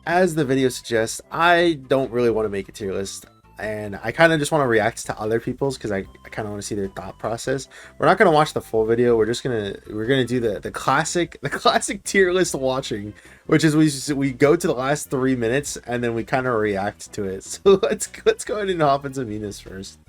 as the video suggests, I don't really want to make a tier list, and I kind of just want to react to other people's because I kind of want to see their thought process. We're not gonna watch the full video. We're gonna do the classic tier list watching, which is we go to the last 3 minutes and then we kind of react to it. So let's go ahead and hop into Venus first.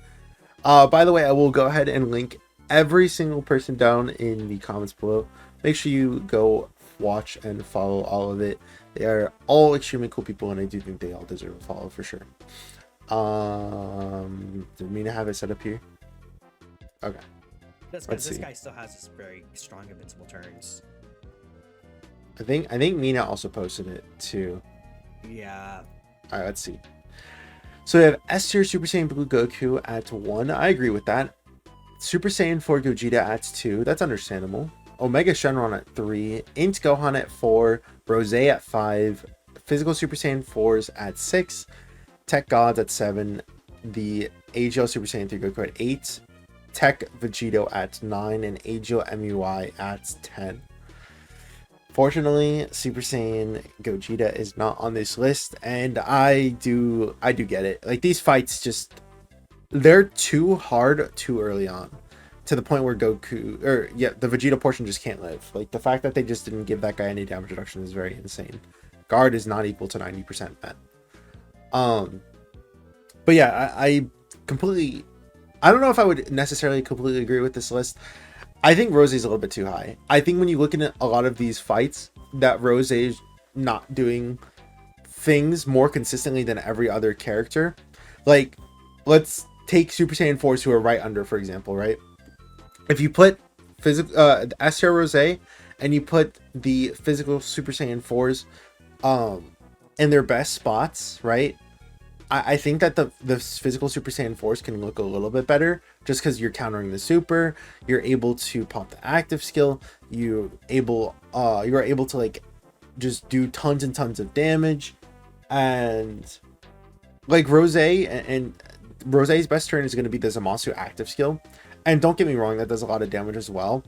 By the way, I will go ahead and link every single person down in the comments below. Make sure you go watch and follow all of it. They are all extremely cool people, and I do think they all deserve a follow for sure. Do we mean to have it set up here? Okay. That's because this guy still has his very strong invincible turns. I think Mina also posted it too. Yeah. All right, let's see. So we have S tier Super Saiyan Blue Goku at 1. I agree with that. Super Saiyan 4 Gogeta at 2. That's understandable. Omega Shenron at 3, Int Gohan at 4, Rose at 5, Physical Super Saiyan 4s at 6, Tech Gods at 7, the AGL Super Saiyan 3 Goku at 8, Tech Vegito at 9, and AGL MUI at 10. Fortunately, Super Saiyan Gogeta is not on this list, and I do get it. Like, these fights just, they're too hard too early on. To the point where Goku, or yeah, the Vegeta portion just can't live. Like, the fact that they just didn't give that guy any damage reduction is very insane. Guard is not equal to 90% met. But yeah, I completely, I don't know if I would necessarily completely agree with this list. I think Rose is a little bit too high. I think when you look at a lot of these fights, that Rose is not doing things more consistently than every other character. Like, let's take Super Saiyan 4s who are right under, for example, right? If you put S tier Rose and you put the physical Super Saiyan 4s in their best spots, right? I think that the physical Super Saiyan 4s can look a little bit better just because you're countering the super, you're able to pop the active skill, you are able to like just do tons and tons of damage, and like and Rose's best turn is going to be the Zamasu active skill. And don't get me wrong, that does a lot of damage as well.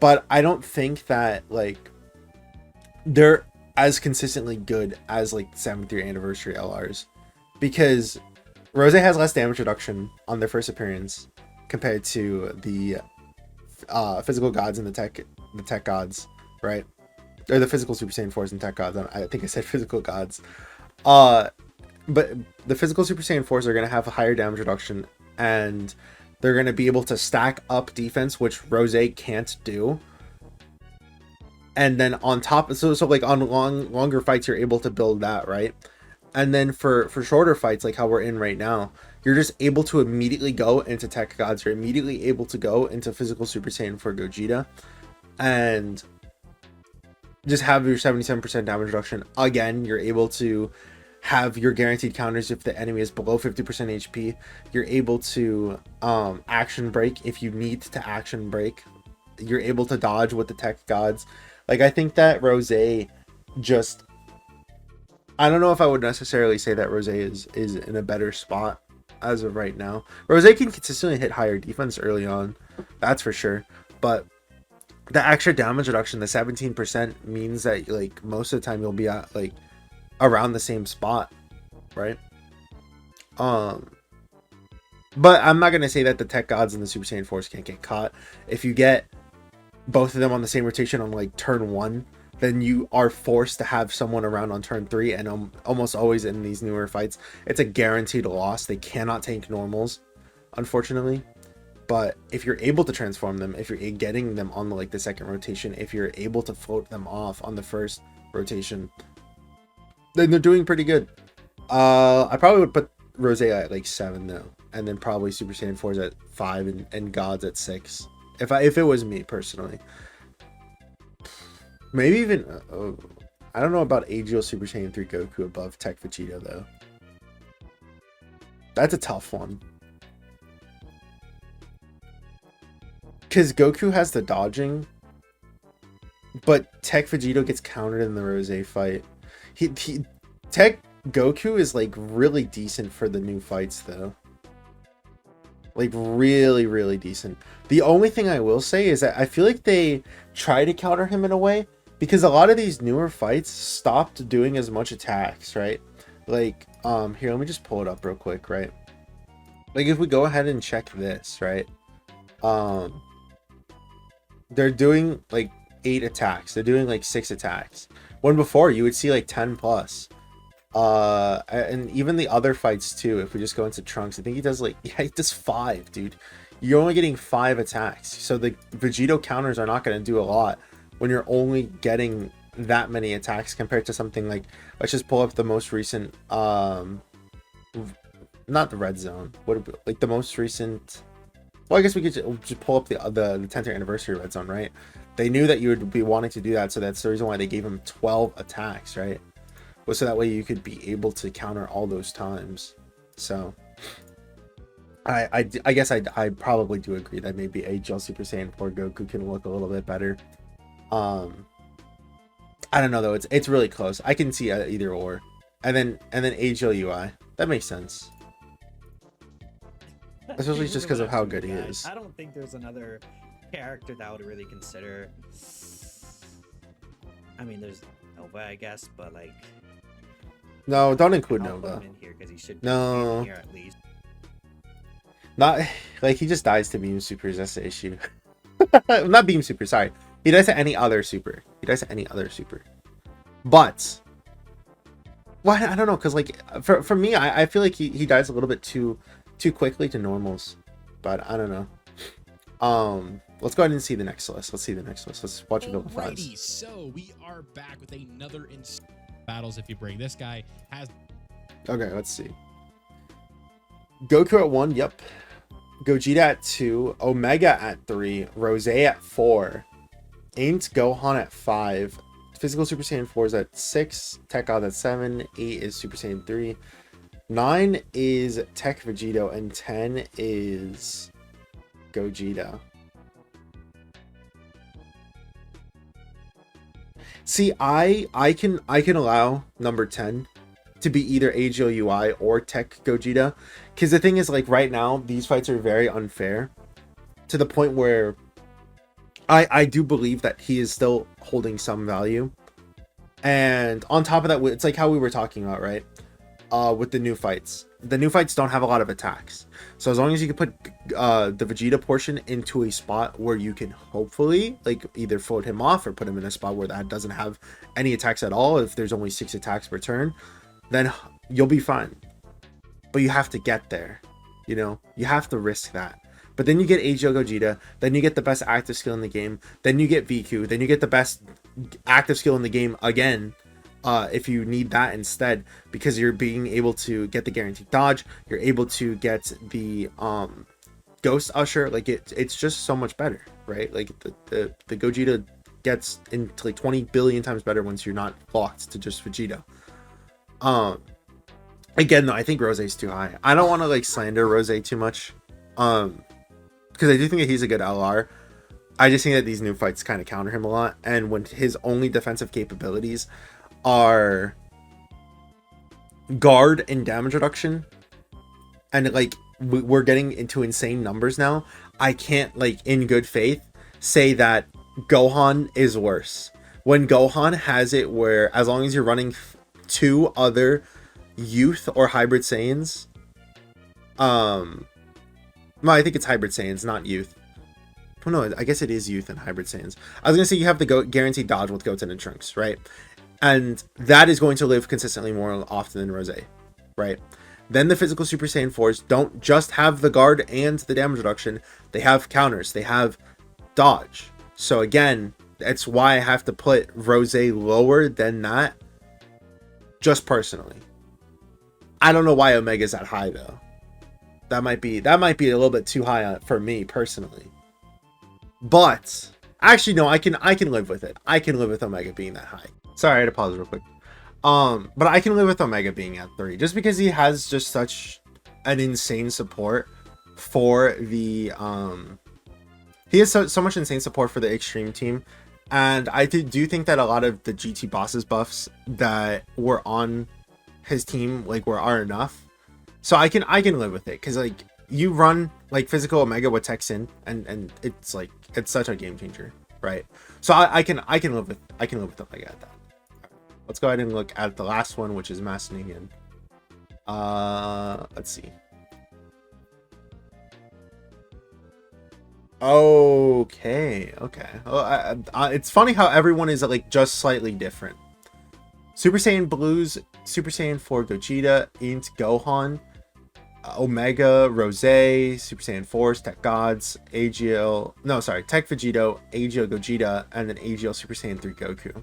But I don't think that, like, they're as consistently good as, like, 7th year anniversary LRs. Because Rose has less damage reduction on their first appearance compared to the physical gods and the tech gods, right? Or the physical Super Saiyan 4s and tech gods. I think I said physical gods. But the physical Super Saiyan 4s are going to have a higher damage reduction, and they're going to be able to stack up defense, which Rose can't do. And then on top, so like on longer fights, you're able to build that, right? And then for shorter fights, like how we're in right now, you're just able to immediately go into Tech Gods. You're immediately able to go into physical Super Saiyan for Gogeta and just have your 77% damage reduction. Again, you're able to have your guaranteed counters if the enemy is below 50% HP. You're able to action break if you need to action break. You're able to dodge with the Tech Gods. Like, I think that Rose just, I don't know if I would necessarily say that Rose is in a better spot as of right now. Rose can consistently hit higher defense early on, that's for sure, but the extra damage reduction, the 17%, means that like most of the time you'll be at like around the same spot, right? But I'm not gonna say that the Tech Gods and the Super Saiyan 4s can't get caught. If you get both of them on the same rotation on like turn 1, then you are forced to have someone around on turn 3, and almost always in these newer fights, it's a guaranteed loss. They cannot tank normals, unfortunately. But if you're able to transform them, if you're getting them on like the second rotation, if you're able to float them off on the first rotation, then they're doing pretty good. I probably would put Rose at like 7 though, and then probably Super Saiyan 4s at 5 and Gods at 6. If it was me personally, maybe even I don't know about AGL Super Saiyan 3 Goku above Tech Vegeta though. That's a tough one. Because Goku has the dodging, but Tech Vegito gets countered in the Rose fight. Tech Goku is like really decent for the new fights though. Like really, really decent. The only thing I will say is that I feel like they try to counter him in a way, because a lot of these newer fights stopped doing as much attacks, right? Like, here, let me just pull it up real quick, right? Like, if we go ahead and check this, right? They're doing like 8 attacks. They're doing like 6 attacks. When before you would see like 10 plus. And even the other fights too. If we just go into Trunks, I think he does like, yeah, he does 5, dude. You're only getting 5 attacks, so the Vegito counters are not going to do a lot when you're only getting that many attacks compared to something like, let's just pull up the most recent, not the red zone, like the most recent. Well, I guess we could just pull up the 10th year anniversary red zone, right? They knew that you would be wanting to do that, so that's the reason why they gave him 12 attacks, right? Well, so that way you could be able to counter all those times. So I guess I probably do agree that maybe AGL Super Saiyan 4 Goku can look a little bit better. I don't know though. It's really close. I can see either or, and then AGL UI. That makes sense. Especially just because of how good he is. I don't think there's another character that I would really consider. I mean, there's Nova, I guess, but like. No, don't include I'll Nova. put him in here because he should No. be here at least. Not like he just dies to beam supers. That's the issue. Not beam super. Sorry, he dies to any other super. He dies to any other super. But why? I don't know. Cause like for me, I feel like he dies a little bit too quickly to normals. But I don't know. Let's go ahead and see the next list. Let's see the next list. Let's watch it go fast. So we are back with another battles. If you bring this guy has. Okay, let's see. Goku at 1. Yep. Gogeta at 2, Omega at 3, Rose at 4, Ain't Gohan at 5, Physical Super Saiyan 4 is at 6, Tech God at 7, 8 is Super Saiyan 3, 9 is Tech Vegito, and 10 is Gogeta. See, I can allow number 10 to be either AGL UI or Tech Gogeta, because the thing is, like, right now these fights are very unfair to the point where I do believe that he is still holding some value. And on top of that, it's like how we were talking about, right? With the new fights don't have a lot of attacks, so as long as you can put the Vegeta portion into a spot where you can hopefully like either float him off or put him in a spot where that doesn't have any attacks at all, if there's only 6 attacks per turn, then you'll be fine. But you have to get there, you know, you have to risk that. But then you get AGL Gogeta, then you get the best active skill in the game, then you get VQ, then you get the best active skill in the game again, if you need that instead, because you're being able to get the guaranteed dodge, you're able to get the Ghost Usher. Like it's just so much better, right? Like the Gogeta gets into like 20 billion times better once you're not locked to just Vegeta. Again though, I think Rose is too high. I don't want to like slander Rose too much, because I do think that he's a good LR. I just think that these new fights kind of counter him a lot, and when his only defensive capabilities are guard and damage reduction, and like we're getting into insane numbers now, I can't like in good faith say that Gohan is worse when Gohan has it where as long as you're running 2 other youth or hybrid Saiyans, no, I think it's hybrid Saiyans, not youth. Oh no, I guess it is youth and hybrid Saiyans. I was gonna say you have the guaranteed dodge with Goten and Trunks, right? And that is going to live consistently more often than Rose, right? Then the physical Super Saiyan 4s don't just have the guard and the damage reduction, they have counters, they have dodge. So again, that's why I have to put Rose lower than that, just personally. I don't know why Omega's that high though. That might be a little bit too high for me personally. But actually no, I can live with it. I can live with Omega being that high. Sorry, I had to pause real quick. But I can live with Omega being at 3 just because he has just such an insane support for the he has so much insane support for the extreme team, and I do think that a lot of the GT bosses buffs that were on his team like are enough. So I can live with it, because like you run like physical Omega with Texan, and it's like it's such a game changer. right? So I can live with them like that. Let's go ahead and look at the last one, which is Macedonian. Let's see. Okay. Well, it's funny how everyone is like just slightly different. Super Saiyan Blues, Super Saiyan 4 Gogeta, Int Gohan, Omega, Rose, Super Saiyan Force, Tech Gods, Tech Vegito, AGL Gogeta, and then AGL Super Saiyan 3 Goku.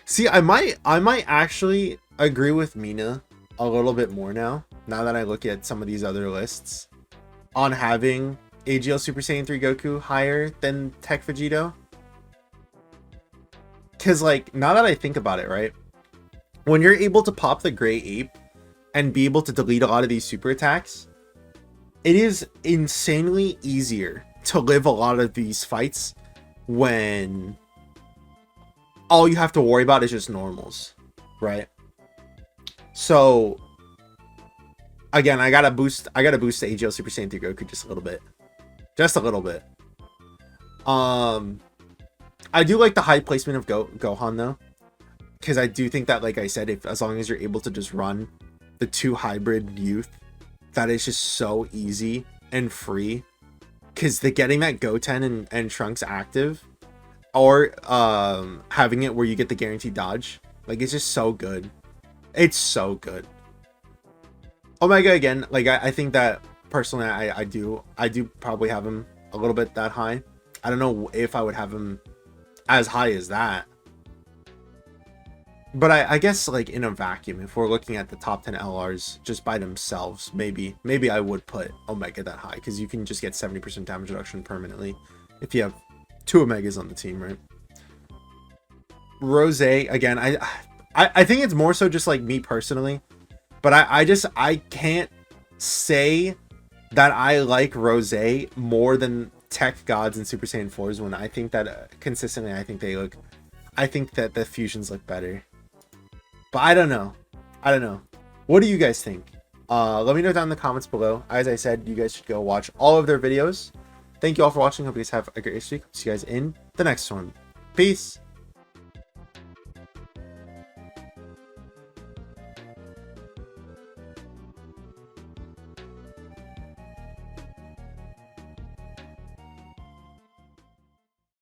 See, I might actually agree with Mina a little bit more now that I look at some of these other lists on having AGL Super Saiyan 3 Goku higher than Tech Vegito. Because, like, now that I think about it, right? When you're able to pop the Gray Ape and be able to delete a lot of these super attacks, it is insanely easier to live a lot of these fights when all you have to worry about is just normals, right? So again, I gotta boost the AGL Super Saiyan 3 Goku just a little bit. I do like the high placement of Gohan though, because I do think that, like I said, as long as you're able to just run the 2 hybrid youth, that is just so easy and free. Because getting that Goten and Trunks active, or having it where you get the guaranteed dodge, like, it's just so good. It's so good. Omega, again, like, I think that personally I do probably have him a little bit that high. I don't know if I would have him as high as that, but I guess, like, in a vacuum, if we're looking at the top 10 LRs just by themselves, maybe I would put Omega that high, because you can just get 70% damage reduction permanently if you have 2 Omegas on the team, right? Rose, again, I think it's more so just like me personally, but I can't say that I like Rose more than Tech Gods and Super Saiyan 4s, when I think that consistently I think that the fusions look better. But I don't know. What do you guys think? Let me know down in the comments below. As I said, you guys should go watch all of their videos. Thank you all for watching. Hope you guys have a great week. See you guys in the next one. Peace.